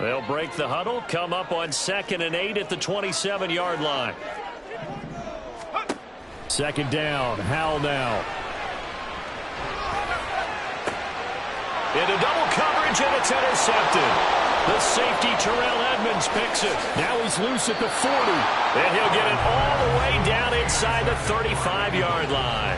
They'll break the huddle, come up on 2nd and 8 at the 27-yard line. 2nd down, Howell now. Into double coverage, and it's intercepted. The safety, Terrell Edmunds, picks it. Now he's loose at the 40. And he'll get it all the way down inside the 35-yard line.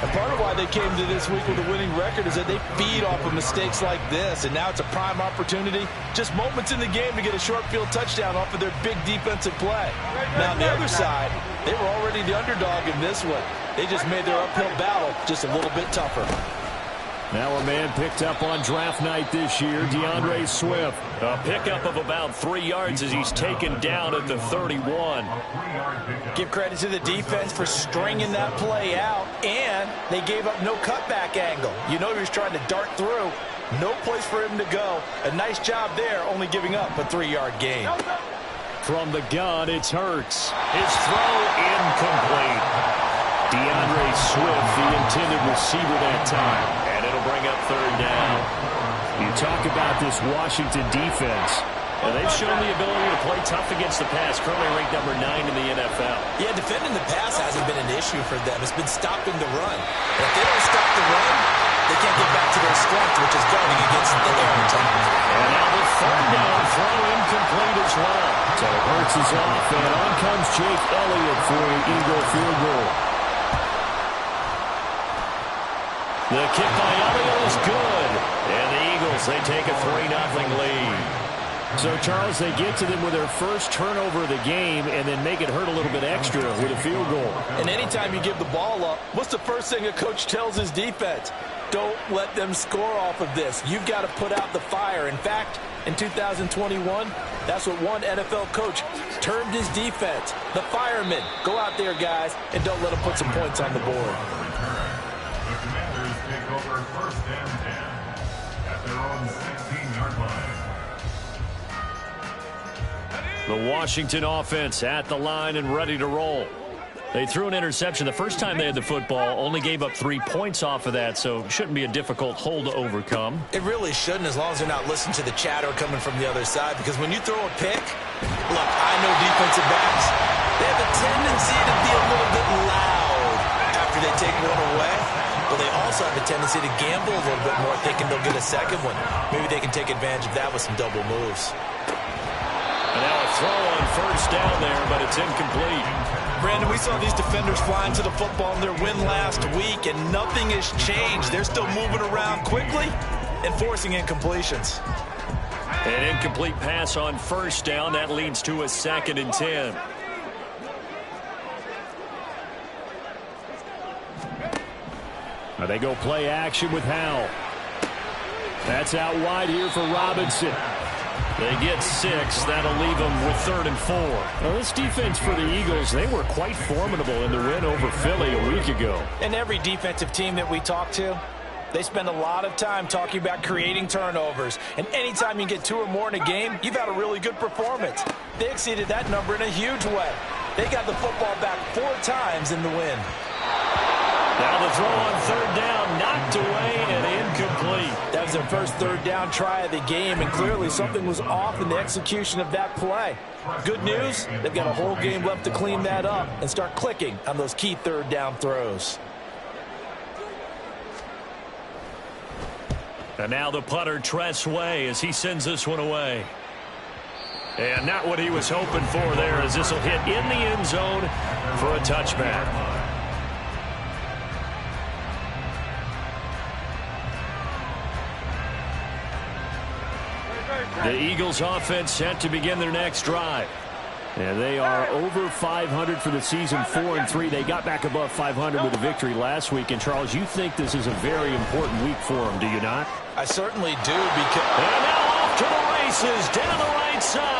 And part of why they came to this week with a winning record is that they feed off of mistakes like this. And now it's a prime opportunity. Just moments in the game to get a short field touchdown off of their big defensive play. Now on the other side, they were already the underdog in this one. They just made their uphill battle just a little bit tougher. Now a man picked up on draft night this year, DeAndre Swift. A pickup of about 3 yards as he's taken down at the 31. Give credit to the defense for stringing that play out, and they gave up no cutback angle. You know he was trying to dart through. No place for him to go. A nice job there, only giving up a 3-yard gain. From the gun, it's Hurts. His throw incomplete. DeAndre Swift, the intended receiver that time. And it'll bring up 3rd down. You talk about this Washington defense. And they've shown the ability to play tough against the pass. Currently ranked number 9 in the NFL. Yeah, defending the pass hasn't been an issue for them. It's been stopping the run. And if they don't stop the run, they can't get back to their strength, which is guarding against the air attack. And now the 3rd down throw incomplete as well. So Hurts is off, and on comes Jake Elliott for an Eagle field goal. The kick by Elliott is good. And the Eagles, they take a 3-0 lead. So, Charles, they get to them with their first turnover of the game and then make it hurt a little bit extra with a field goal. And anytime you give the ball up, what's the first thing a coach tells his defense? Don't let them score off of this. You've got to put out the fire. In fact, in 2021, that's what one NFL coach termed his defense. The firemen. Go out there, guys, and don't let them put some points on the board. The Commanders take over 1st and 10 at their own 16-yard line. The Washington offense at the line and ready to roll. They threw an interception the first time they had the football, only gave up 3 points off of that, so shouldn't be a difficult hole to overcome. It really shouldn't, as long as they're not listening to the chatter coming from the other side, because when you throw a pick, look, I know defensive backs, they have a tendency to be a little bit loud after they take one away, but they also have a tendency to gamble a little bit more thinking they'll get a second one. Maybe they can take advantage of that with some double moves. And now a throw on 1st down there, but it's incomplete. Brandon, we saw these defenders flying to the football in their win last week, and nothing has changed. They're still moving around quickly and forcing incompletions. An incomplete pass on 1st down. That leads to a 2nd and 10. Now they go play action with Howell. That's out wide here for Robinson. They get 6. That'll leave them with 3rd and 4. Now, this defense for the Eagles, they were quite formidable in the win over Philly a week ago. And every defensive team that we talk to, they spend a lot of time talking about creating turnovers. And anytime you get 2 or more in a game, you've had a really good performance. They exceeded that number in a huge way. They got the football back 4 times in the win. Now the throw on 3rd down, knocked away and incomplete. That was their first 3rd down try of the game, and clearly something was off in the execution of that play. Good news, they've got a whole game left to clean that up and start clicking on those key 3rd down throws. And now the punter, Tress Way, as he sends this one away. And not what he was hoping for there, as this will hit in the end zone for a touchback. The Eagles offense set to begin their next drive. And they are over 500 for the season, 4-3. They got back above 500 with a victory last week. And, Charles, you think this is a very important week for them, do you not? I certainly do, because... And now off to the races, down the right side.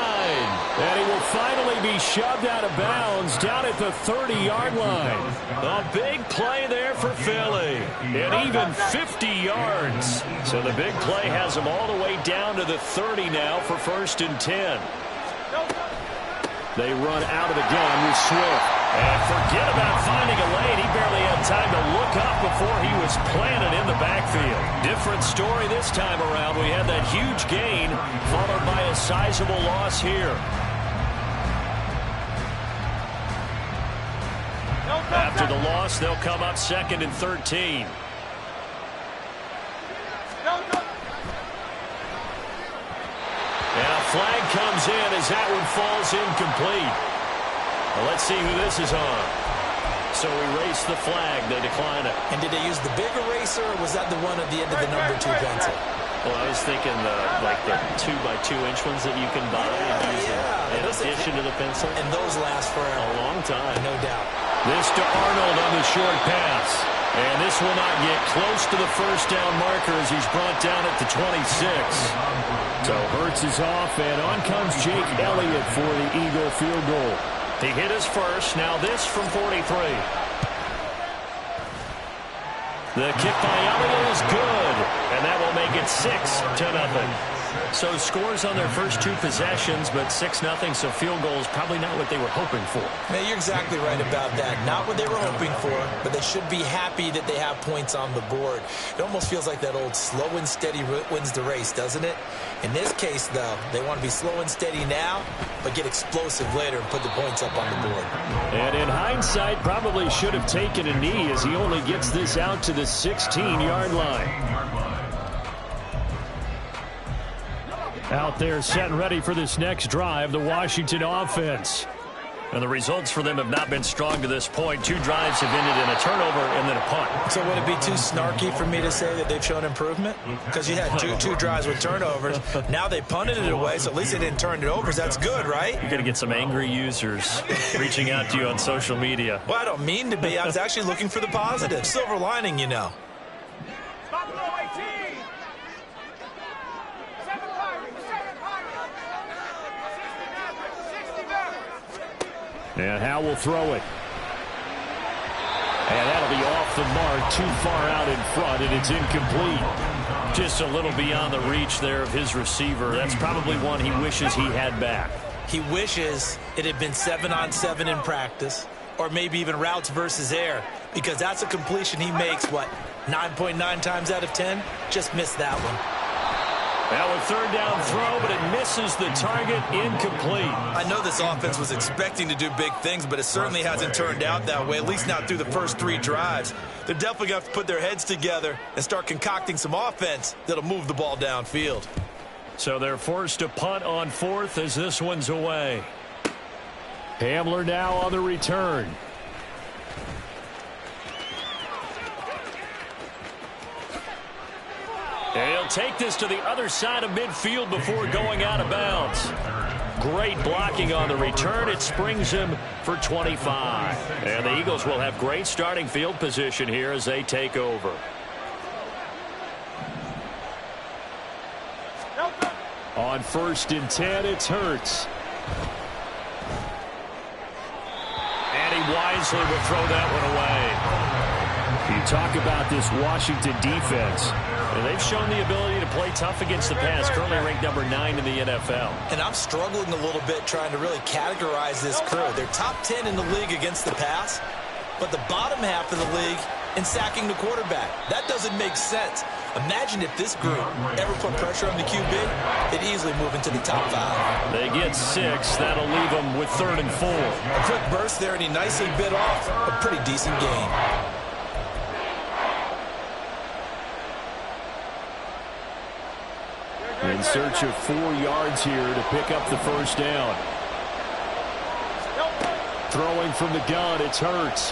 And he will finally be shoved out of bounds down at the 30-yard line. A big play there for Philly. And even 50 yards. So the big play has them all the way down to the 30 now for 1st and 10. They run out of the gun with Swift. And forget about finding a lane. He barely had time to look up before he was planted in the backfield. Different story this time around. We had that huge gain followed by a sizable loss here. After the loss, they'll come up 2nd and 13. And a flag comes in as that one falls incomplete. Well, let's see who this is on. So erase the flag. They decline it. And did they use the big eraser, or was that the one at the end of the number 2 pencil? Well, I was thinking like the 2x2-inch ones that you can buy and use in addition to the pencil. And those last for a long time. No doubt. This to Arnold on the short pass. And this will not get close to the first down marker as he's brought down at the 26. So Hurts is off, and on comes Jake Elliott for the Eagle field goal. He hit his first. Now this from 43. The kick by Elliott is good, and that will make it 6-0. So scores on their first 2 possessions, but 6-0, so field goal is probably not what they were hoping for. Man, you're exactly right about that. Not what they were hoping for, but they should be happy that they have points on the board. It almost feels like that old slow and steady wins the race, doesn't it? In this case, though, they want to be slow and steady now, but get explosive later and put the points up on the board. And in hindsight, probably should have taken a knee as he only gets this out to the 16-yard line. Out there set and ready for this next drive, the Washington offense. And the results for them have not been strong to this point. 2 drives have ended in a turnover and then a punt. So would it be too snarky for me to say that they've shown improvement? Because you had two drives with turnovers. Now they punted it away, so at least they didn't turn it over. So that's good, right? You're going to get some angry users reaching out to you on social media. Well, I don't mean to be. I was actually looking for the positive. Silver lining, you know. And Howe will throw it. And that'll be off the mark, too far out in front, and it's incomplete. Just a little beyond the reach there of his receiver. That's probably one he wishes he had back. He wishes it had been 7-on-7 in practice, or maybe even routes versus air, because that's a completion he makes, 9.9 times out of 10? Just missed that one. Now a 3rd down throw, but it misses the target, incomplete. I know this offense was expecting to do big things, but it certainly hasn't turned out that way, at least not through the first 3 drives. They're definitely going to have to put their heads together and start concocting some offense that'll move the ball downfield. So they're forced to punt on 4th as this one's away. Hamler now on the return. And he'll take this to the other side of midfield before going out of bounds. Great blocking on the return. It springs him for 25. And the Eagles will have great starting field position here as they take over. On 1st and 10, it's Hurts. And he wisely will throw that one away. You talk about this Washington defense, and they've shown the ability to play tough against the pass, currently ranked number 9 in the NFL. And I'm struggling a little bit trying to really categorize this crew. They're top 10 in the league against the pass, but the bottom half of the league in sacking the quarterback. That doesn't make sense. Imagine if this group ever put pressure on the QB, they'd easily move into the top 5. They get 6. That'll leave them with 3rd and 4. A quick burst there, and he nicely bit off a pretty decent gain. In search of 4 yards here to pick up the first down. Throwing from the gun, it's Hurts.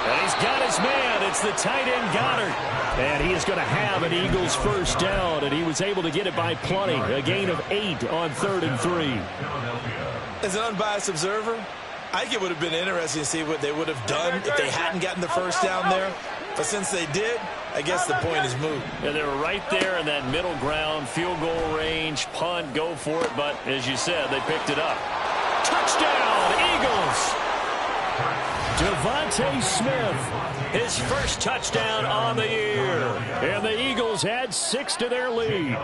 And he's got his man. It's the tight end Goddard. And he is going to have an Eagles first down, and he was able to get it by plenty. A gain of 8 on 3rd and 3. As an unbiased observer, I think it would have been interesting to see what they would have done if they hadn't gotten the first down there. But since they did, I guess the point is moot. Yeah, they were right there in that middle ground, field goal range, punt, go for it. But as you said, they picked it up. Touchdown, Eagles! Devontae Smith, his first touchdown on the year. And the Eagles add 6 to their lead.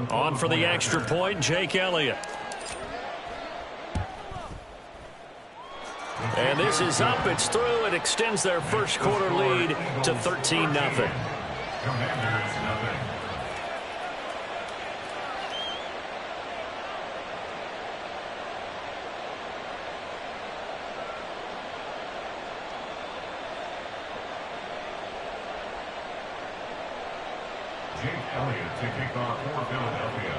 On for the extra point, Jake Elliott. And this is up. It's through. It extends their first quarter lead to 13-0. Commanders, nothing. Jake Elliott to kick off for Philadelphia.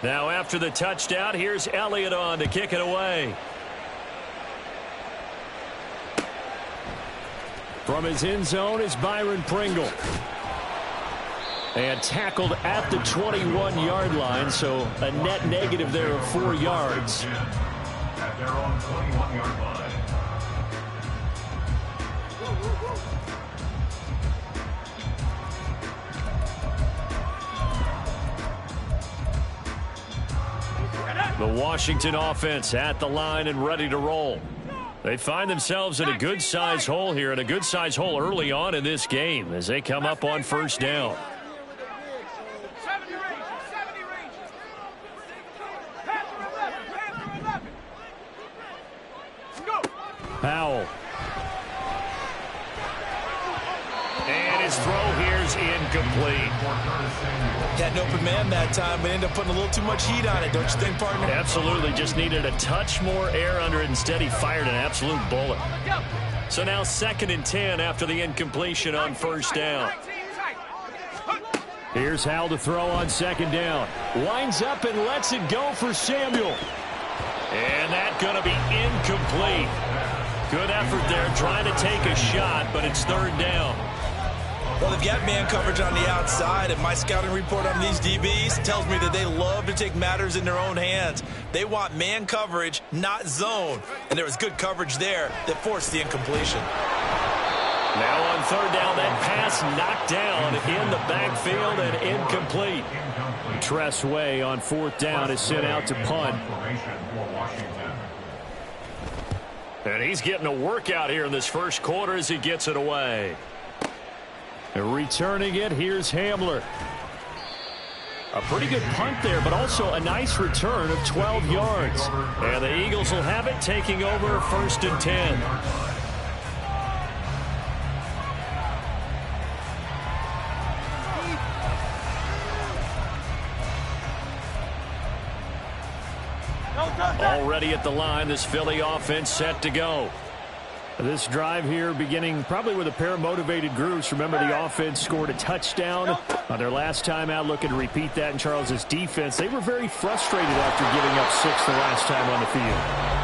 Now after the touchdown, here's Elliott on to kick it away. From his end zone is Byron Pringle. And tackled at the 21-yard line, so a net negative there of 4 yards. At their own 21-yard line. The Washington offense at the line and ready to roll. They find themselves in a good-sized hole here, and a good-sized hole early on in this game as they come up on first down. Powell. And his throw here's incomplete. Had an open man that time, but ended up putting a little too much heat on it, don't you think, partner? Absolutely. Just needed a touch more air under it. Instead, he fired an absolute bullet. So now 2nd and 10 after the incompletion on first down. Here's Howell to throw on 2nd down. Winds up and lets it go for Samuel. And that's going to be incomplete. Good effort there trying to take a shot, but it's 3rd down. Well, they've got man coverage on the outside, and my scouting report on these DBs tells me that they love to take matters in their own hands. They want man coverage, not zone. And there was good coverage there that forced the incompletion. Now on 3rd down, that pass knocked down in the backfield and incomplete. Tress Way on 4th down is sent out to punt. And he's getting a workout here in this first quarter as he gets it away. Returning it, here's Hamler. A pretty good punt there, but also a nice return of 12 yards. And the Eagles will have it, taking over 1st and 10. Already at the line, this Philly offense set to go. This drive here beginning probably with a pair of motivated groups. Remember, the offense scored a touchdown on their last time out. Looking to repeat that in Charles's defense. They were very frustrated after giving up 6 the last time on the field.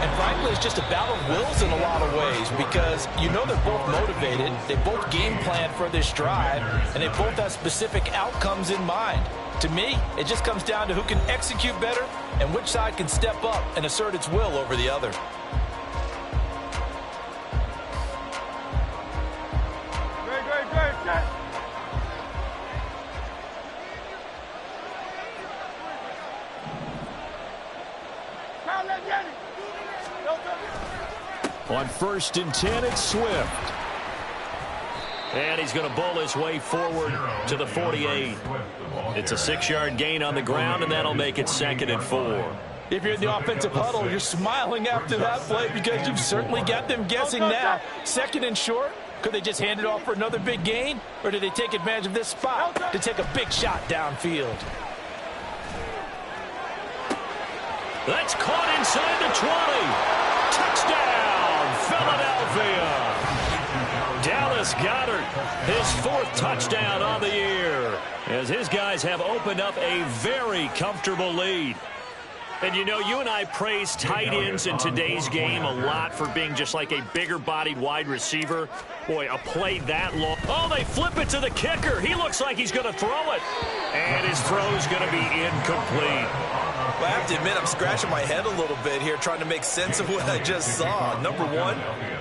And frankly, it's just a battle of wills in a lot of ways because you know they're both motivated. They both game plan for this drive, and they both have specific outcomes in mind. To me, it just comes down to who can execute better and which side can step up and assert its will over the other. On 1st and 10, it's Swift. And he's going to bowl his way forward to the 48. It's a 6-yard gain on the ground, and that'll make it 2nd and 4. If you're in the offensive huddle, you're smiling after that play because you've certainly got them guessing now. 2nd and short, could they just hand it off for another big gain? Or do they take advantage of this spot to take a big shot downfield? That's caught inside the 20. Touchdown, Philadelphia. Dallas Goedert, his 4th touchdown on the year, as his guys have opened up a very comfortable lead. And you know, you and I praise tight ends in today's game a lot for being just like a bigger-bodied wide receiver. Boy, a play that long. Oh, they flip it to the kicker. He looks like he's going to throw it. And his throw's going to be incomplete. Well, I have to admit, I'm scratching my head a little bit here trying to make sense of what I just saw. Number 1,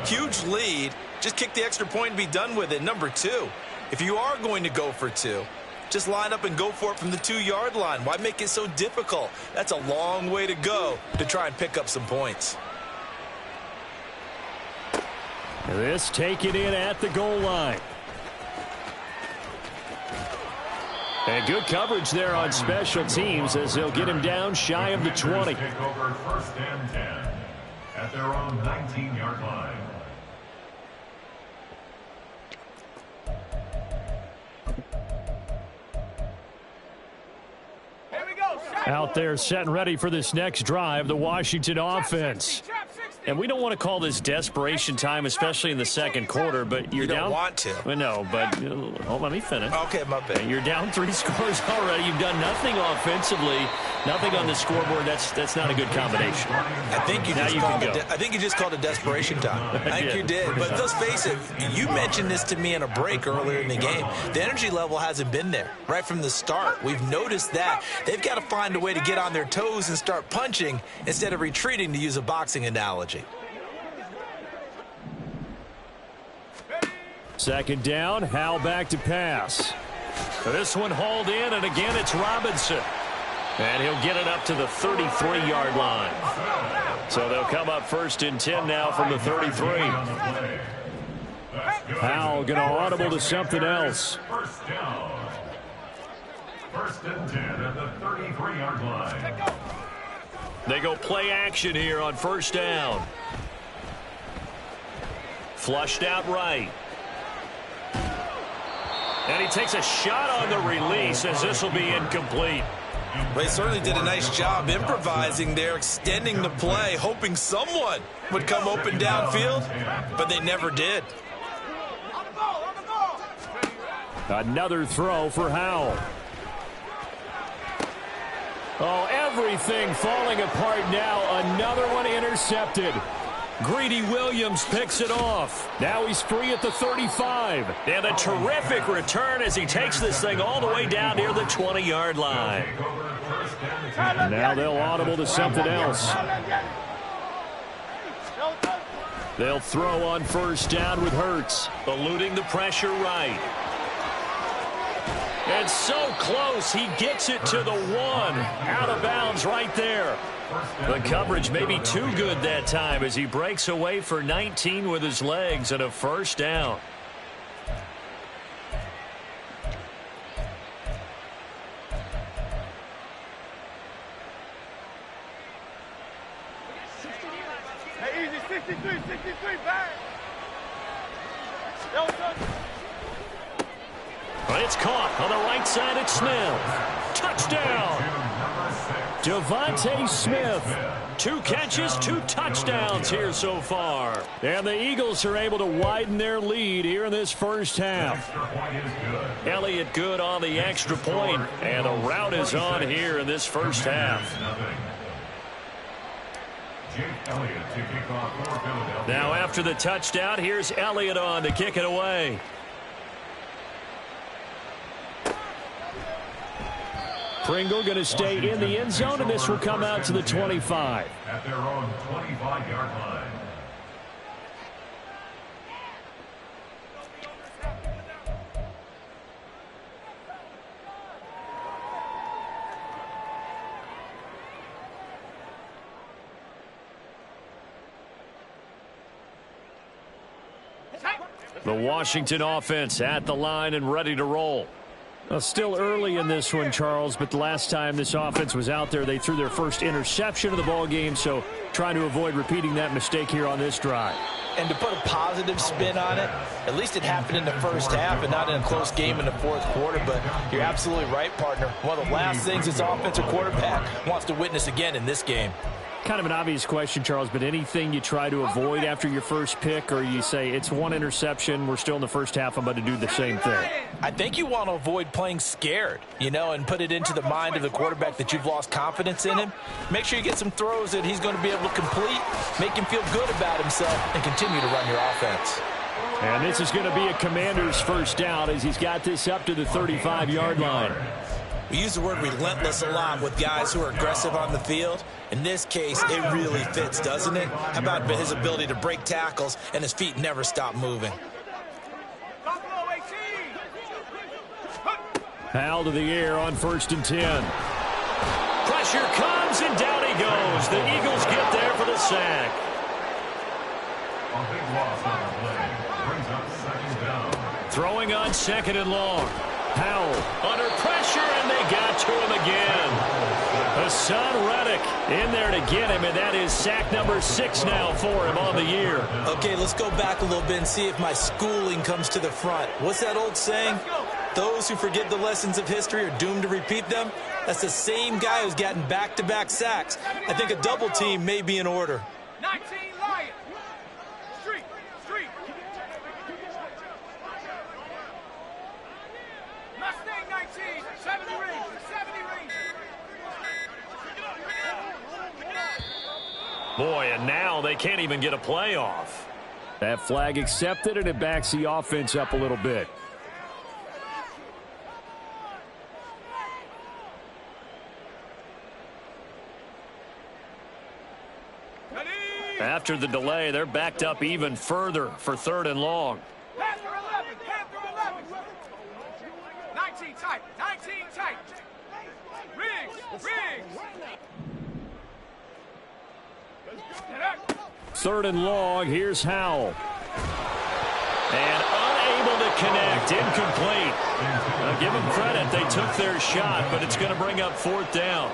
huge lead. Just kick the extra point and be done with it. Number 2, if you are going to go for 2, just line up and go for it from the 2-yard line. Why make it so difficult? That's a long way to go to try and pick up some points. This taken in at the goal line. And good coverage there on special teams as they'll get him down shy of the 20. Take over first and 10 at their own 19-yard line. Out there set and ready for this next drive, the Washington offense. And we don't want to call this desperation time, especially in the second quarter, but you're down. You don't want to. Well, no, but let me finish. Okay, my bad. You're down 3 scores already. You've done nothing offensively, nothing on the scoreboard. That's not a good combination. I think you just called it desperation time. I think you did. But let's face it, you mentioned this to me in a break earlier in the game. The energy level hasn't been there right from the start. We've noticed that. They've got to find a way to get on their toes and start punching instead of retreating, to use a boxing analogy. Second down, Howell back to pass. This one hauled in, and again it's Robinson. And he'll get it up to the 33-yard line. So they'll come up first and 10 now from the 33. Howell going to audible to something else. First down. First and 10 at the 33-yard line. They go play action here on first down. Flushed out right. And he takes a shot on the release as this will be incomplete. They certainly did a nice job improvising there, extending the play, hoping someone would come open downfield, but they never did. Another throw for Howell. Oh, everything falling apart now. Another one intercepted. Greedy Williams picks it off. Now he's free at the 35. And a terrific return as he takes this thing all the way down near the 20-yard line. Now they'll audible to something else. They'll throw on first down with Hurts. Eluding the pressure right. And so close, he gets it to the 1. Out of bounds right there. The coverage may be too good that time as he breaks away for 19 with his legs and a first down. Hey, easy, 63, back. It's caught on the right side at Smith. Touchdown. Devontae Smith. 2 catches, 2 touchdowns here so far. And the Eagles are able to widen their lead here in this first half. Elliott good on the extra point, and the route is on here in this first half. Now after the touchdown, here's Elliott on to kick it away. Pringle going to stay in the end zone, and this will come out to the 25. At their own 25-yard line. The Washington offense at the line and ready to roll. Well, still early in this one, Charles, but the last time this offense was out there, they threw their first interception of the ball game, so trying to avoid repeating that mistake here on this drive. And to put a positive spin on it, at least it happened in the first half and not in a close game in the fourth quarter, but you're absolutely right, partner. One of the last things this offensive quarterback wants to witness again in this game. Kind of an obvious question, Charles, but anything you try to avoid after your first pick, or you say it's 1 interception, we're still in the first half, I'm about to do the same thing? I think you want to avoid playing scared, and put it into the mind of the quarterback that you've lost confidence in him. Make sure you get some throws that he's going to be able to complete, make him feel good about himself, and continue to run your offense. And this is going to be a Commander's first down as he's got this up to the 35-yard line. We use the word relentless a lot with guys who are aggressive on the field. In this case, it really fits, doesn't it? How about his ability to break tackles and his feet never stop moving? Howell to the air on first and 10. Pressure comes, and down he goes. The Eagles get there for the sack. A big loss on the play. Brings up second down. Throwing on second and long. Powell under pressure, and they got to him again. Hassan Reddick in there to get him, and that is sack number 6 now for him on the year. Okay, let's go back a little bit and see if my schooling comes to the front. What's that old saying? Those who forget the lessons of history are doomed to repeat them. That's the same guy who's gotten back-to-back sacks. I think a double team may be in order. 19 Lions. Street. Mustang 19. 70 rings. Boy, and now they can't even get a play off. That flag accepted, and it backs the offense up a little bit. After the delay, they're backed up even further for 3rd and long. 10 through 11. 19 tight. Rings. 3rd and long, here's Howell. And unable to connect, incomplete. Now give them credit, they took their shot, but it's going to bring up 4th down.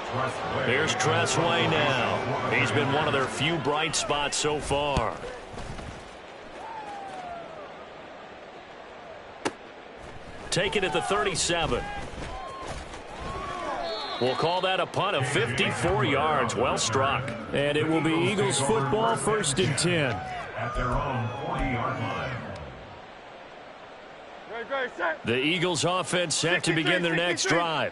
Here's Tressway now. He's been one of their few bright spots so far. Take it at the 37. We'll call that a punt of 54 yards. Well struck. And it will be Eagles football, 1st and 10. At their own 40-yard line. The Eagles offense set to begin their next drive.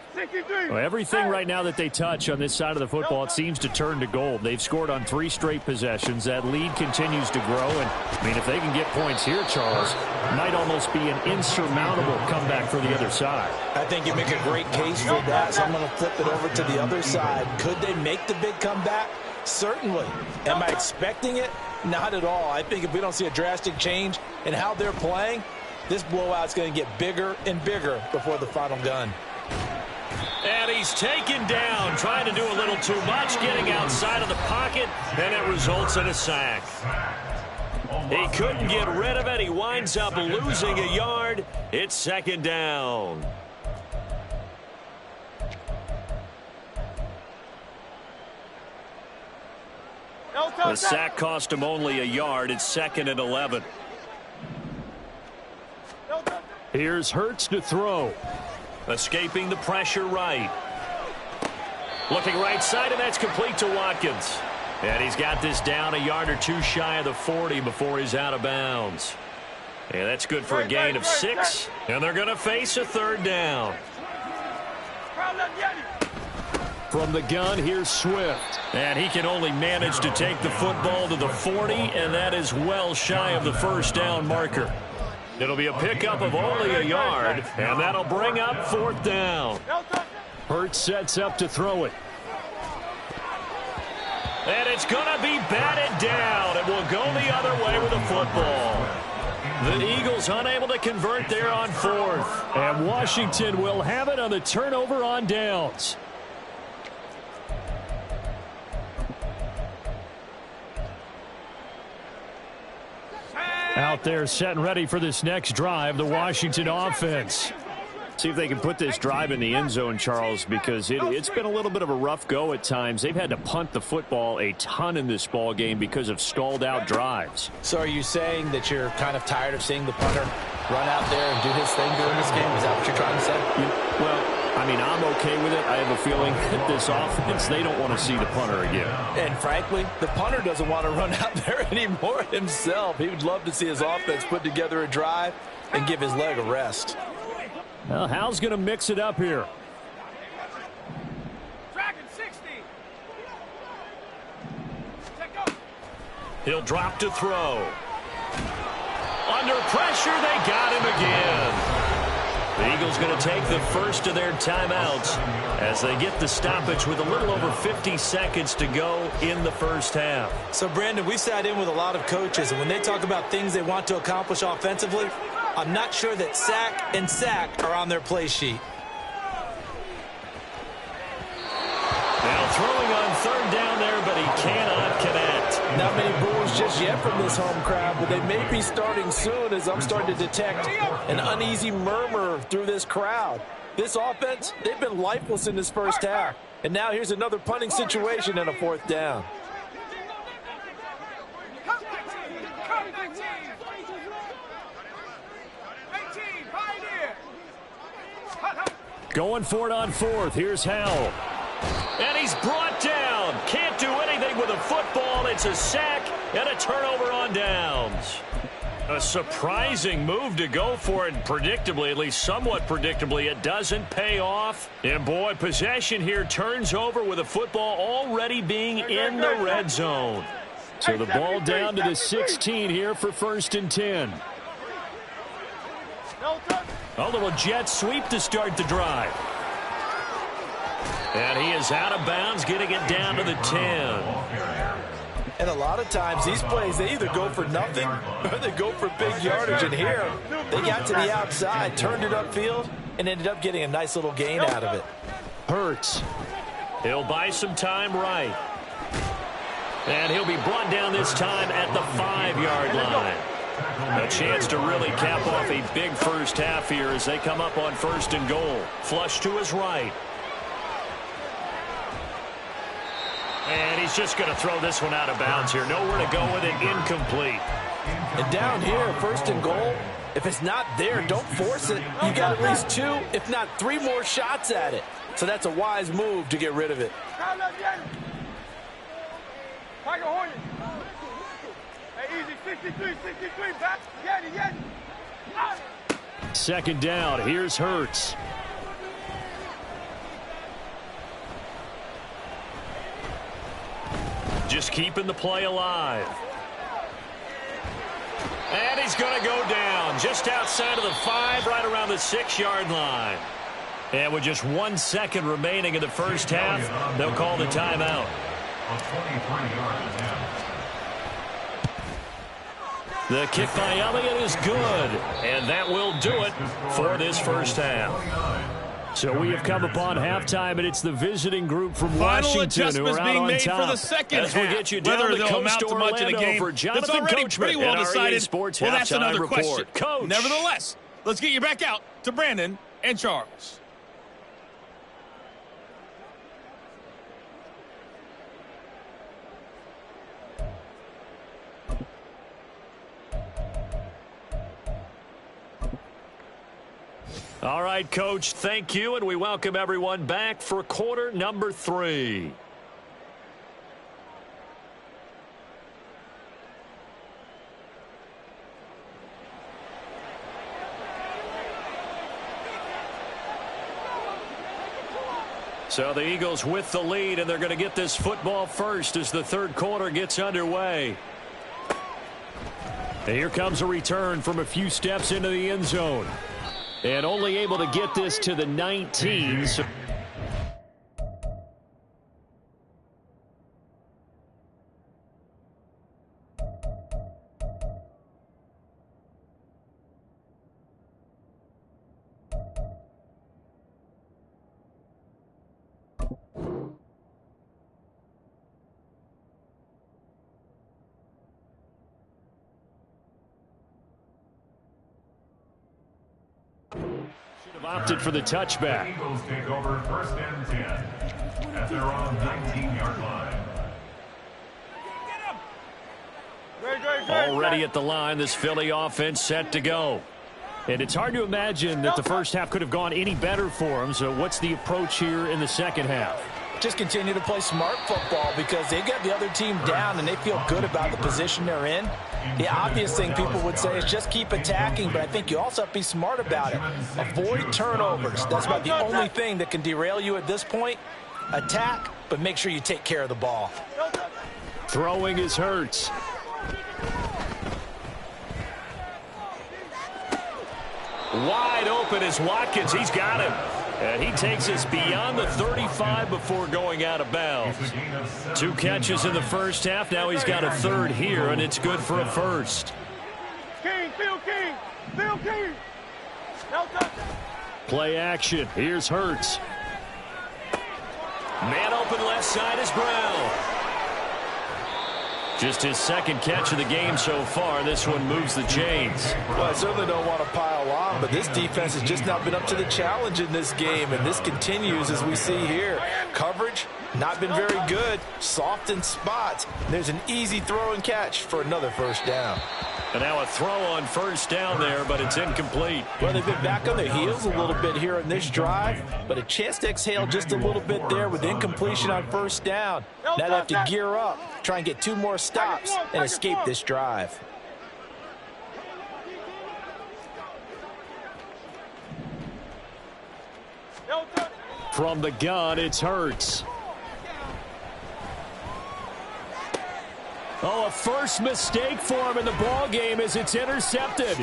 Well, everything right now that they touch on this side of the football, it seems to turn to gold. They've scored on 3 straight possessions. That lead continues to grow. And, I mean, if they can get points here, Charles, it might almost be an insurmountable comeback for the other side. I think you make a great case for that, so I'm going to flip it over to the other side. Could they make the big comeback? Certainly. Am I expecting it? Not at all. I think if we don't see a drastic change in how they're playing, this blowout's going to get bigger and bigger before the final gun. And he's taken down, trying to do a little too much, getting outside of the pocket, and it results in a sack. He couldn't get rid of it. He winds up losing a yard. It's 2nd down. The sack cost him only a yard. It's 2nd and 11. Here's Hurts to throw. Escaping the pressure right. Looking right side, and that's complete to Watkins. And he's got this down a yard or 2 shy of the 40 before he's out of bounds. And that's good for a gain of 6. And they're going to face a 3rd down. From the gun, here's Swift. And he can only manage to take the football to the 40, and that is well shy of the 1st down marker. It'll be a pickup of only a yard, and that'll bring up 4th down. Hurts sets up to throw it. And it's going to be batted down. It will go the other way with the football. The Eagles unable to convert there on 4th. And Washington will have it on the turnover on downs. Out there set and ready for this next drive, the Washington offense. See if they can put this drive in the end zone, Charles, because it's been a little bit of a rough go at times. They've had to punt the football a ton in this ball game because of stalled out drives. So are you saying that you're kind of tired of seeing the punter run out there and do his thing during this game? Is that what you're trying to say? Well, I mean, I'm okay with it. I have a feeling that this offense, they don't want to see the punter again. And frankly, the punter doesn't want to run out there anymore himself. He would love to see his offense put together a drive and give his leg a rest. Well, Hal's going to mix it up here. Dragon 60. He'll drop to throw. Under pressure, they got him again. The Eagles going to take the first of their timeouts as they get the stoppage with a little over 50 seconds to go in the 1st half. So, Brandon, we sat in with a lot of coaches, and when they talk about things they want to accomplish offensively, I'm not sure that sack and sack are on their play sheet. Now throwing on 3rd down there, but he cannot connect. Not many boos just yet from this home crowd, but they may be starting soon as I'm starting to detect an uneasy murmur through this crowd. This offense, they've been lifeless in this first half. And now here's another punting situation and a fourth down. Going for it on fourth. Here's Howell. And he's brought down. Can't do anything with a football. It's a sack and a turnover on downs. A surprising move to go for it. Predictably, at least somewhat predictably, it doesn't pay off. And boy, possession here turns over with a football already being in the red zone. So the ball down to the 16 here for 1st and 10. A little jet sweep to start the drive. And he is out of bounds, getting it down to the 10. And a lot of times these plays, they either go for nothing or they go for big yardage. And here, they got to the outside, turned it upfield, and ended up getting a nice little gain out of it. Hurts. He'll buy some time right. And he'll be brought down this time at the 5-yard line. A chance to really cap off a big first half here as they come up on 1st and goal. Flush to his right. And he's just going to throw this one out of bounds here. Nowhere to go with it. Incomplete. And down here, 1st and goal, if it's not there, don't force it. You got at least 2, if not 3 more shots at it. So that's a wise move to get rid of it. Tiger Hornet. Hey, easy, 63, back. Get it. 2nd down. Here's Hurts. Just keeping the play alive. And he's going to go down just outside of the 5, right around the 6-yard line. And with just 1 second remaining in the first half, they'll call the timeout. The kick by Elliott is good, and that will do it for this first half. So we have come upon halftime, and it's the visiting group from Washington who are out on top. For the second As we get you down the coast to Orlando for Jonathan Coachman well and decided. REA Sports Well, that's another Halftime Report. question. Coach. Nevertheless, let's get you back out to Brandon and Charles. All right, Coach, thank you, and we welcome everyone back for quarter number 3. So the Eagles with the lead, and they're going to get this football first as the third quarter gets underway. And here comes a return from a few steps into the end zone. And only able to get this to the 19. So opted for the touchback. Eagles take over 1st and 10 at their own 19-yard line. Already at the line, this Philly offense set to go. And it's hard to imagine that the first half could have gone any better for them. So what's the approach here in the second half? Just continue to play smart football because they got the other team down and they feel good about the position they're in. The obvious thing people would say is just keep attacking, but I think you also have to be smart about it. Avoid turnovers. That's about the only thing that can derail you at this point. Attack, but make sure you take care of the ball. Throwing is Hurts. Wide open is Watkins. He's got him. And he takes us beyond the 35 before going out of bounds. 2 catches in the first half. Now he's got a third here, and it's good for a first. King, Phil King. Play action. Here's Hurts. Man open left side is Brown. Just his second catch of the game so far. This one moves the chains. Well, I certainly don't want to pile on, but this defense has just not been up to the challenge in this game, and this continues as we see here. Coverage, not been very good. Soft in spots. There's an easy throw and catch for another first down. And now a throw on first down there, but it's incomplete. Well, they've been back on their heels a little bit here in this drive, but a chance to exhale just a little bit there with incompletion on first down. Now they have to gear up, try and get 2 more stops and escape this drive. From the gun, it's Hurts. Oh, a first mistake for him in the ball game as it's intercepted.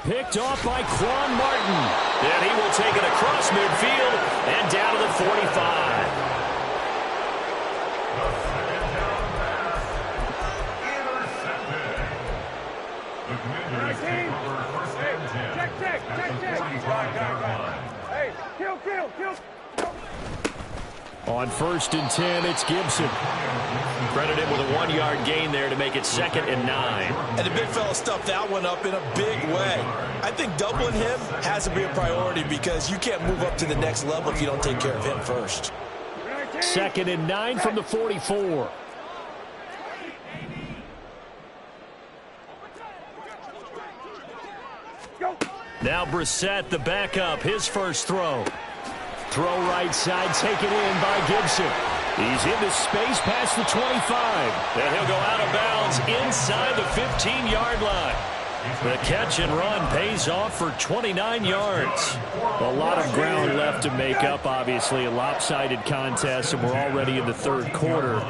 Picked off by Quan Martin. And he will take it across midfield and down to the 45. Hey, kill. On 1st and 10, it's Gibson. Credit him with a 1-yard gain there to make it 2nd and 9. And the big fella stuffed that one up in a big way. I think doubling him has to be a priority because you can't move up to the next level if you don't take care of him first. 2nd and 9 from the 44. Now Brissett, the backup, his first throw. Throw right side, taken in by Gibson. He's into space past the 25. And he'll go out of bounds inside the 15-yard line. The catch and run pays off for 29 yards. A lot of ground left to make up, obviously. A lopsided contest, and we're already in the 3rd quarter.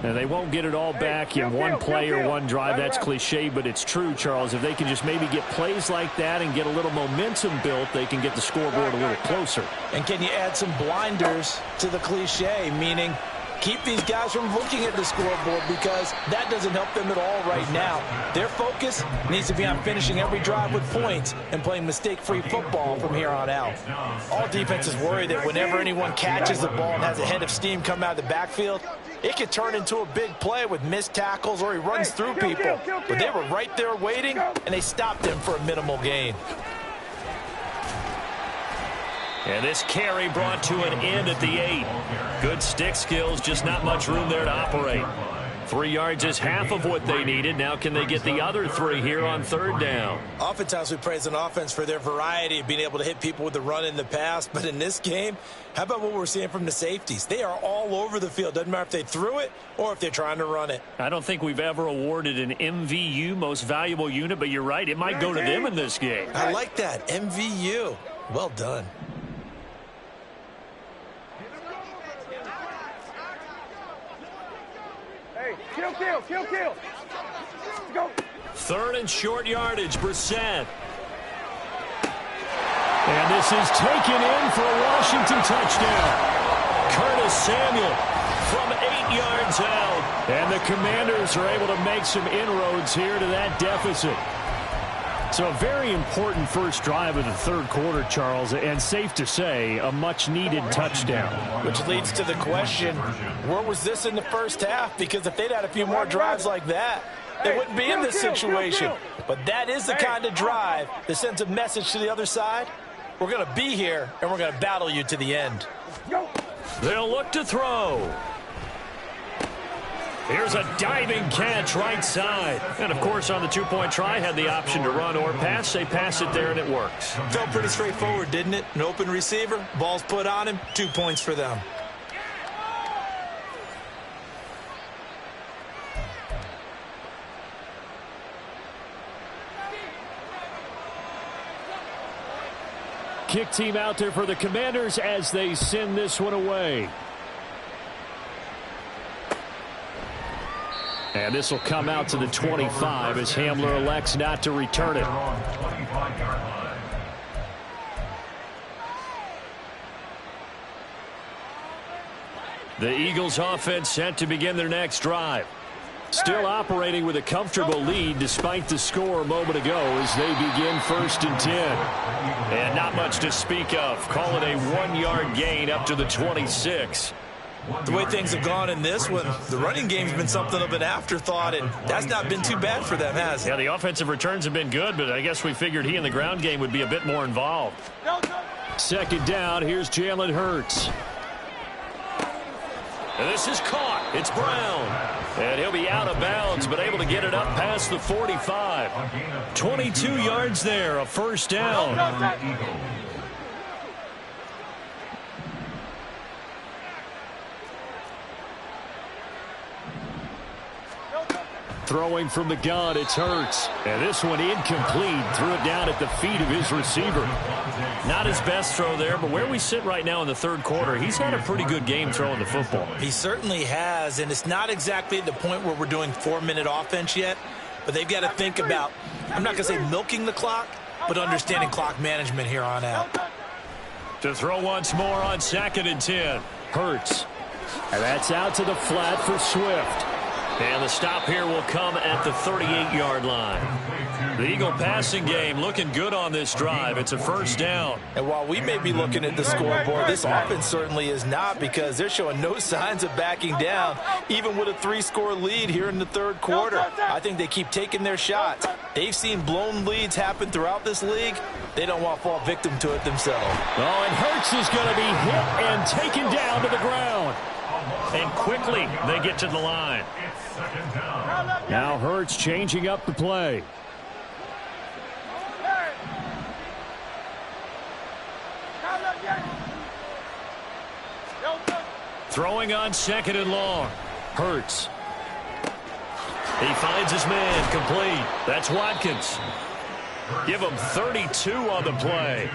And they won't get it all back in one play or one drive. That's cliche, but it's true, Charles. If they can just maybe get plays like that and get a little momentum built, they can get the scoreboard a little closer. And can you add some blinders to the cliche, meaning keep these guys from looking at the scoreboard because that doesn't help them at all right now. Their focus needs to be on finishing every drive with points and playing mistake-free football from here on out. All defenses worry that whenever anyone catches the ball and has a head of steam come out of the backfield, it could turn into a big play with missed tackles or he runs through people. But they were right there waiting, and they stopped him for a minimal gain. And this carry brought to an end at the 8. Good stick skills, just not much room there to operate. 3 yards is half of what they needed. Now can they get the other 3 here on 3rd down? Oftentimes we praise an offense for their variety of being able to hit people with the run in the pass. But in this game, how about what we're seeing from the safeties? They are all over the field. Doesn't matter if they threw it or if they're trying to run it. I don't think we've ever awarded an MVU, most valuable unit, but you're right. It might go to them in this game. I like that. MVU. Well done. Kill. Go. 3rd and short yardage, Brissett. And this is taken in for a Washington touchdown. Curtis Samuel from 8 yards out. And the Commanders are able to make some inroads here to that deficit. So a very important first drive of the 3rd quarter, Charles, and safe to say, a much-needed touchdown. Which leads to the question, where was this in the first half? Because if they'd had a few more drives like that, they wouldn't be in this situation. But that is the kind of drive that sends a message to the other side. We're going to be here, and we're going to battle you to the end. They'll look to throw. Here's a diving catch right side. And, of course, on the 2-point try, had the option to run or pass. They pass it there, and it works. Felt pretty straightforward, didn't it? An open receiver, ball's put on him, 2 points for them. Kick team out there for the Commanders as they send this one away. And this will come out to the 25 as Hamler elects not to return it. The Eagles offense set to begin their next drive. Still operating with a comfortable lead despite the score a moment ago as they begin 1st and 10. And not much to speak of. Call it a 1-yard gain up to the 26. The way things have gone in this one, the running game's been something of an afterthought, and that's not been too bad for them, has it? Yeah, the offensive returns have been good, but I guess we figured he in the ground game would be a bit more involved. Second down, here's Jalen Hurts. And this is caught. It's Brown. And he'll be out of bounds, but able to get it up past the 45. 22 yards there, a first down. Throwing from the gun, it's Hurts. And this one incomplete. Threw it down at the feet of his receiver. Not his best throw there, but where we sit right now in the third quarter, he's had a pretty good game throwing the football. He certainly has, and it's not exactly at the point where we're doing 4-minute offense yet, but they've got to think about, I'm not going to say milking the clock, but understanding clock management here on out. To throw once more on 2nd and 10. Hurts. And that's out to the flat for Swift. And the stop here will come at the 38-yard line. The Eagle passing game looking good on this drive. It's a first down. And while we may be looking at the scoreboard, this offense certainly is not, because they're showing no signs of backing down, even with a 3-score lead here in the third quarter. I think they keep taking their shots. They've seen blown leads happen throughout this league. They don't want to fall victim to it themselves. Oh, and Hurts is going to be hit and taken down to the ground. And quickly they get to the line. Now Hurts changing up the play. Throwing on 2nd and long. Hurts. He finds his man, complete. That's Watkins. Give him 32 on the play.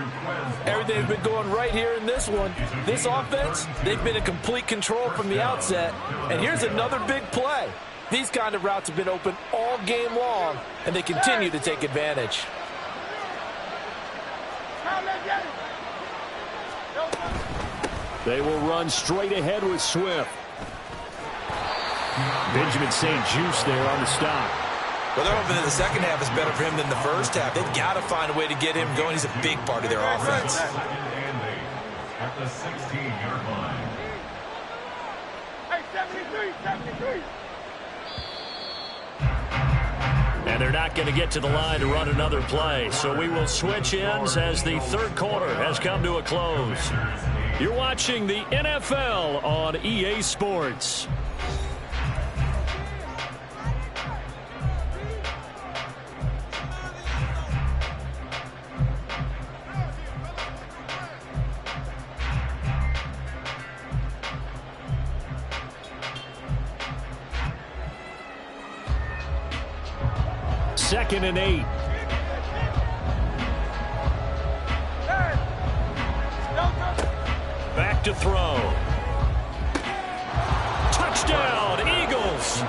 Everything's been going right here in this one. This offense, they've been in complete control from the outset. And here's another big play. These kind of routes have been open all game long, and they continue to take advantage. They will run straight ahead with Swift. Benjamin St-Juste there on the stop. Well, they're hoping that the second half is better for him than the first half. They've got to find a way to get him going. He's a big part of their offense. At the 16-yard line. Hey, 73. And they're not going to get to the line to run another play. So we will switch ends as the third quarter has come to a close. You're watching the NFL on EA Sports. Second and 8. Back to throw. Touchdown, Eagles.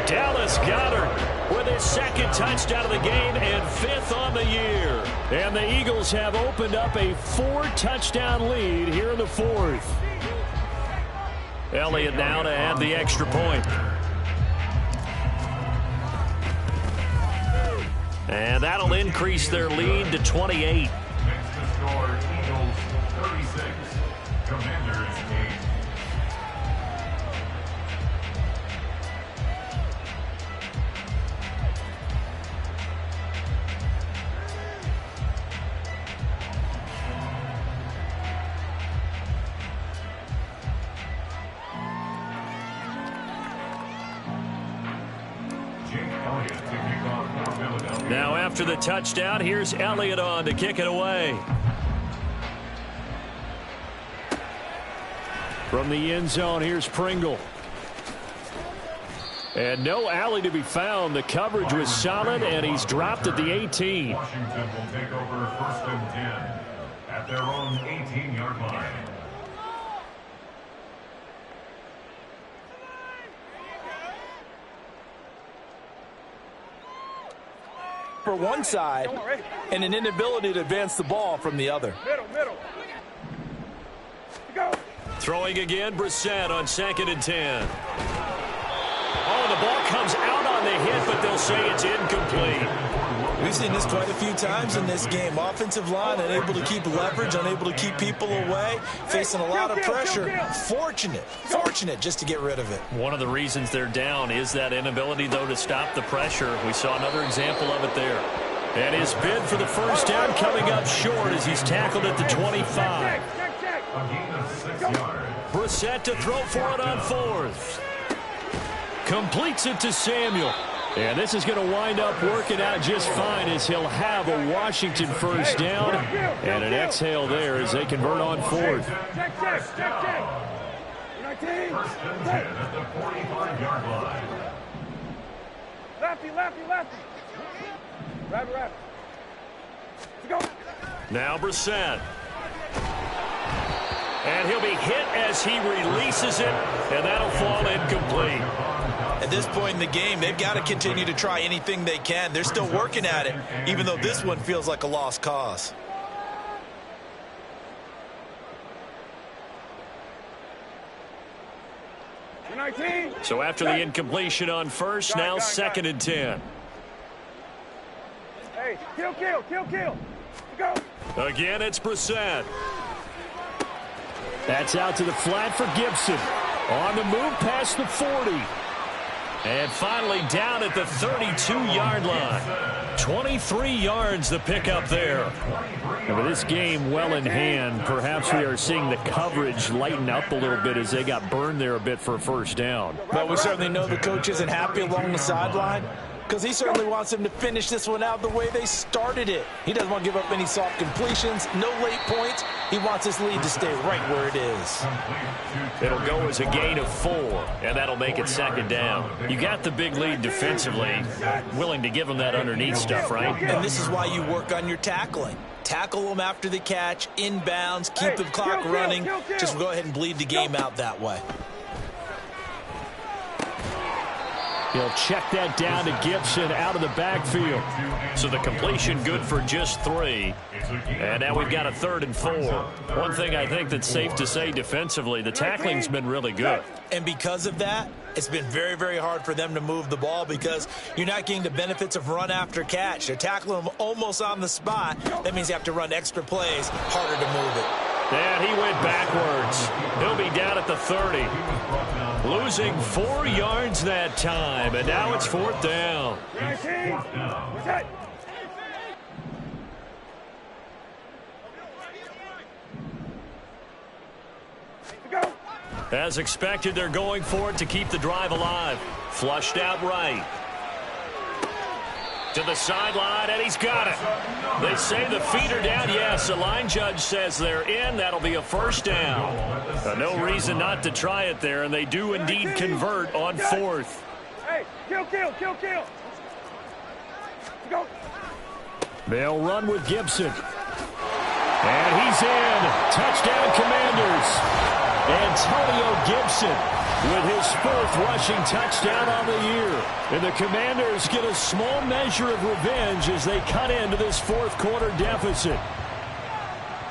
Dallas Goedert with his second touchdown of the game and 5th on the year. And the Eagles have opened up a 4-touchdown lead here in the 4th. Elliott now to add the extra point. And that'll increase their lead to 28. Next to score, Eagles 36, Commanders 8. Now after the touchdown, here's Elliott on to kick it away. From the end zone, here's Pringle. And no alley to be found. The coverage was solid, and he's dropped at the 18. Washington will take over 1st and 10 at their own 18-yard line. For one side, and an inability to advance the ball from the other. Middle. Go. Throwing again, Brissett on 2nd and 10. Oh, the ball comes out on the hit, but they'll say it's incomplete. We've seen this quite a few times in this game. Offensive line unable to keep leverage, unable to keep people away, facing a lot of pressure. Fortunate just to get rid of it. One of the reasons they're down is that inability, though, to stop the pressure. We saw another example of it there. And his bid for the first down coming up short as he's tackled at the 25. Brissett to throw for it on fourth. Completes it to Samuel. And this is going to wind up working out just fine as he'll have a Washington first down. And an exhale there as they convert on fourth. First and 10 at the 45-yard line. Lefty. Rabbit. Let's go. Now Brissett. And he'll be hit as he releases it, and that'll fall incomplete. At this point in the game, they've got to continue to try anything they can. They're still working at it, even though this one feels like a lost cause. So after the incompletion on first, now second and 10. Hey, kill. Go. Again, it's Brissett. That's out to the flat for Gibson. On the move past the 40. And finally down at the 32-yard line. 23 yards the pickup there. And with this game well in hand, perhaps we are seeing the coverage lighten up a little bit as they got burned there a bit for a first down. Well, we certainly know the coach isn't happy along the sideline because he certainly wants them to finish this one out the way they started it. He doesn't want to give up any soft completions, no late points. He wants his lead to stay right where it is. It'll go as a gain of 4, and that'll make it second down. You got the big lead defensively, willing to give them that underneath stuff, right? And this is why you work on your tackling. Tackle them after the catch, inbounds, keep the clock running. Just go ahead and bleed the game out that way. He'll check that down to Gibson out of the backfield. So the completion good for just 3. And now we've got a 3rd and 4. One thing I think that's safe to say defensively, the tackling's been really good. And because of that, it's been very, very hard for them to move the ball because you're not getting the benefits of run after catch. They're tackling them almost on the spot. That means you have to run extra plays, harder to move it. And he went backwards. He'll be down at the 30. Losing 4 yards that time, and now it's 4th down. As expected, they're going for it to keep the drive alive. Flushed out right. To the sideline, and he's got it. They say the feet are down. Yes, the line judge says they're in. That'll be a first down. No reason not to try it there, and they do indeed convert on 4th. Hey, kill. Go. They'll run with Gibson. And he's in. Touchdown, Commanders. Antonio Gibson with his 4th rushing touchdown on the year. And the Commanders get a small measure of revenge as they cut into this 4th quarter deficit.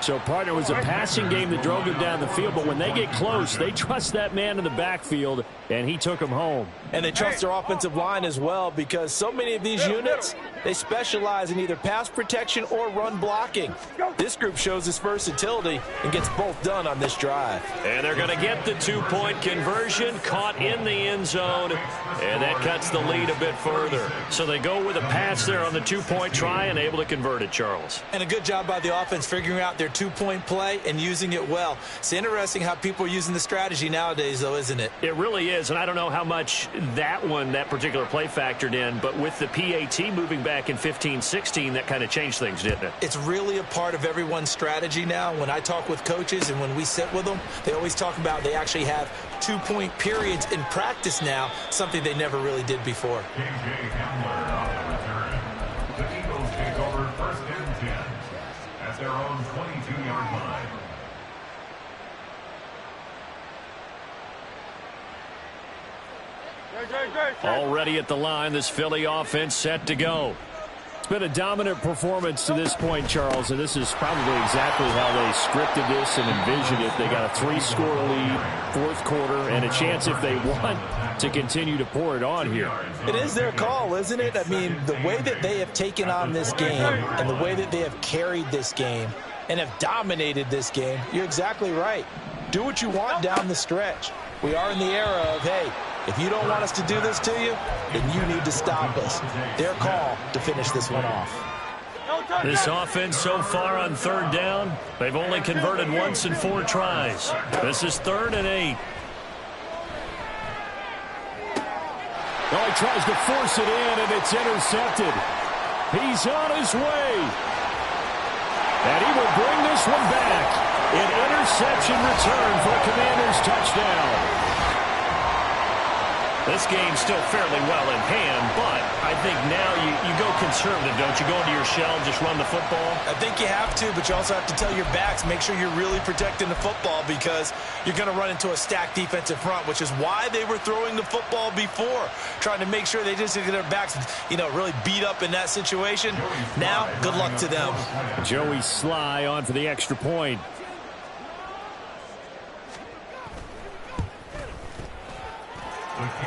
So, partner, it was a passing game that drove them down the field, but when they get close, they trust that man in the backfield, and he took them home. And they trust their offensive line as well because so many of these units, they specialize in either pass protection or run blocking. This group shows its versatility and gets both done on this drive. And they're going to get the 2-point conversion, caught in the end zone, and that cuts the lead a bit further. So they go with a pass there on the 2-point try and able to convert it, Charles. And a good job by the offense figuring out their 2-point play and using it well. It's interesting how people are using the strategy nowadays, though, isn't it? It really is, and I don't know how much that particular play factored in, but with the PAT moving back in 15-16, that kind of changed things, didn't it? It's really a part of everyone's strategy now. When I talk with coaches and when we sit with them, they always talk about they actually have 2-point periods in practice now, something they never really did before. K.J. Hamler on the return. The Eagles take over 1st and 10 at their own 22-yard line. Already at the line, this Philly offense set to go. Been a dominant performance to this point, Charles, and this is probably exactly how they scripted this and envisioned it. They got a 3-score lead, fourth quarter, and a chance if they want to continue to pour it on here. It is their call, isn't it? I mean, the way that they have taken on this game and the way that they have carried this game and have dominated this game, you're exactly right. Do what you want down the stretch. We are in the era of, hey, if you don't want us to do this to you, then you need to stop us. Their call to finish this one off. This offense so far on third down, they've only converted once in 4 tries. This is 3rd and 8. Oh, he tries to force it in, and it's intercepted. He's on his way. And he will bring this one back. An interception return for a Commanders touchdown. This game's still fairly well in hand, but I think now you go conservative, don't you? Go into your shell and just run the football? I think you have to, but you also have to tell your backs, make sure you're really protecting the football because you're going to run into a stacked defensive front, which is why they were throwing the football before, trying to make sure they just get their backs, really beat up in that situation. Now, good luck to them. Joey Sly on for the extra point.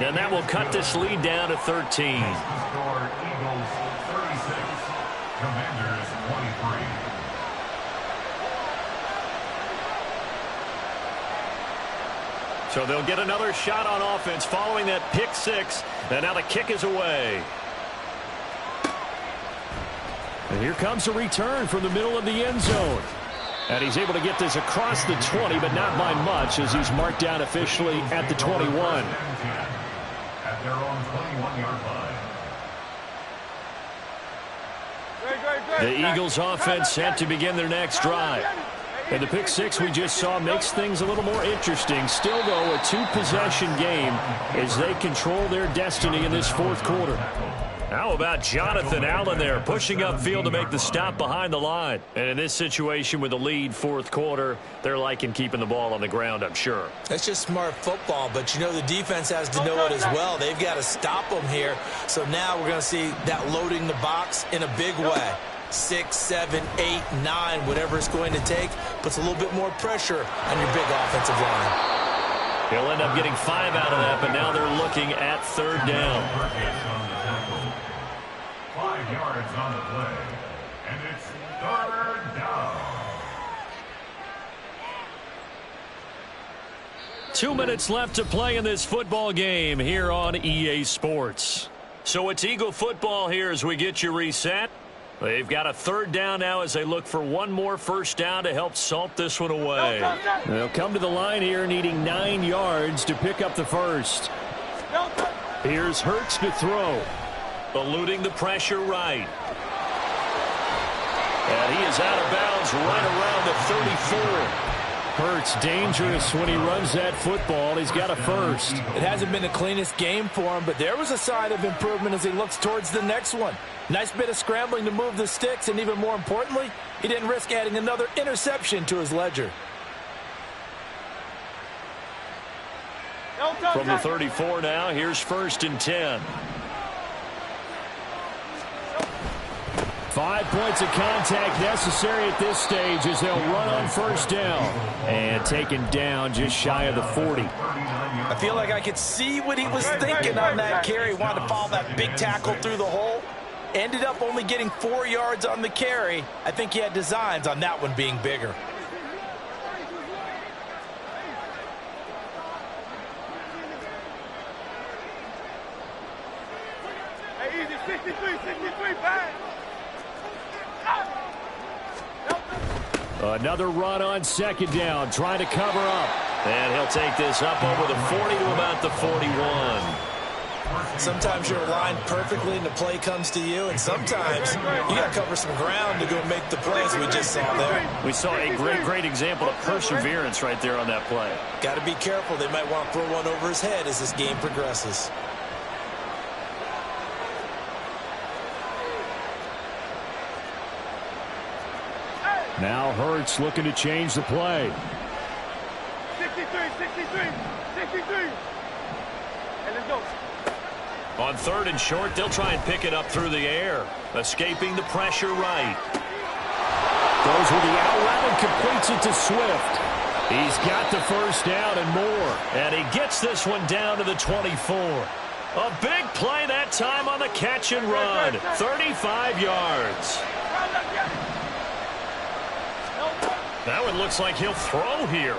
And that will cut this lead down to 13. Score Eagles 36, Commanders 23. So they'll get another shot on offense following that pick 6. And now the kick is away. And here comes a return from the middle of the end zone. And he's able to get this across the 20, but not by much as he's marked down officially at the 21. At their own 21-yard line. The Eagles offense set to begin their next drive. And the pick 6 we just saw makes things a little more interesting. Still, though, a 2-possession game as they control their destiny in this fourth quarter. How about Jonathan Allen there pushing upfield to make the stop behind the line? And in this situation with the lead fourth quarter, they're liking keeping the ball on the ground, I'm sure. That's just smart football, but the defense has to know it as well. They've got to stop them here. So now we're going to see that loading the box in a big way. 6, 7, 8, 9, whatever it's going to take, puts a little bit more pressure on your big offensive line. He'll end up getting 5 out of that, but now they're looking at third down. 5 yards on the play, and it's 3rd down. 2 minutes left to play in this football game here on EA Sports. So it's Eagle football here as we get you reset. They've got a 3rd down now as they look for one more first down to help salt this one away. They'll come to the line here needing 9 yards to pick up the first. Here's Hurts to throw. Eluding the pressure right. And he is out of bounds right around the 34. Hurts dangerous when he runs that football. He's got a first. It hasn't been the cleanest game for him, but there was a sign of improvement as he looks towards the next one. Nice bit of scrambling to move the sticks, and even more importantly, he didn't risk adding another interception to his ledger. From the 34 now, here's 1st and 10. 5 points of contact necessary at this stage as they'll run on first down. And taken down just shy of the 40. I feel like I could see what he was thinking on that carry. Wanted to follow that big tackle through the hole. Ended up only getting 4 yards on the carry. I think he had designs on that one being bigger. Hey, easy, 63, bang. Another run on 2nd down, trying to cover up. And he'll take this up over the 40 to about the 41. Sometimes you're aligned perfectly and the play comes to you, and sometimes you got to cover some ground to go make the plays we just saw there. We saw a great example of perseverance right there on that play. Got to be careful. They might want to throw one over his head as this game progresses. Now Hurts looking to change the play. 63. And let's go. On 3rd and short, they'll try and pick it up through the air. Escaping the pressure right. Goes with the out route and completes it to Swift. He's got the first down and more. And he gets this one down to the 24. A big play that time on the catch and run. 35 yards. That one looks like he'll throw here.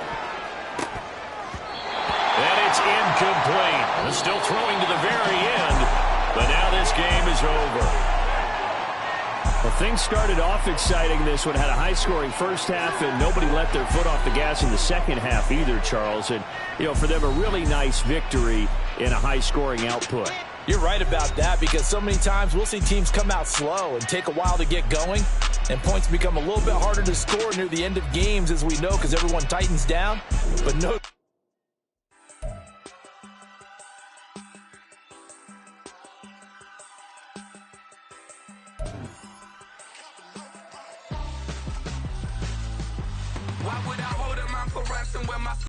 And it's incomplete. Still throwing to the very end. But now this game is over. Well, things started off exciting. This one had a high-scoring first half, and nobody let their foot off the gas in the second half either, Charles. And, you know, for them, a really nice victory in a high-scoring output. You're right about that, because so many times we'll see teams come out slow and take a while to get going, and points become a little bit harder to score near the end of games, as we know, because everyone tightens down. But no... Why would I hold up my for ransom when my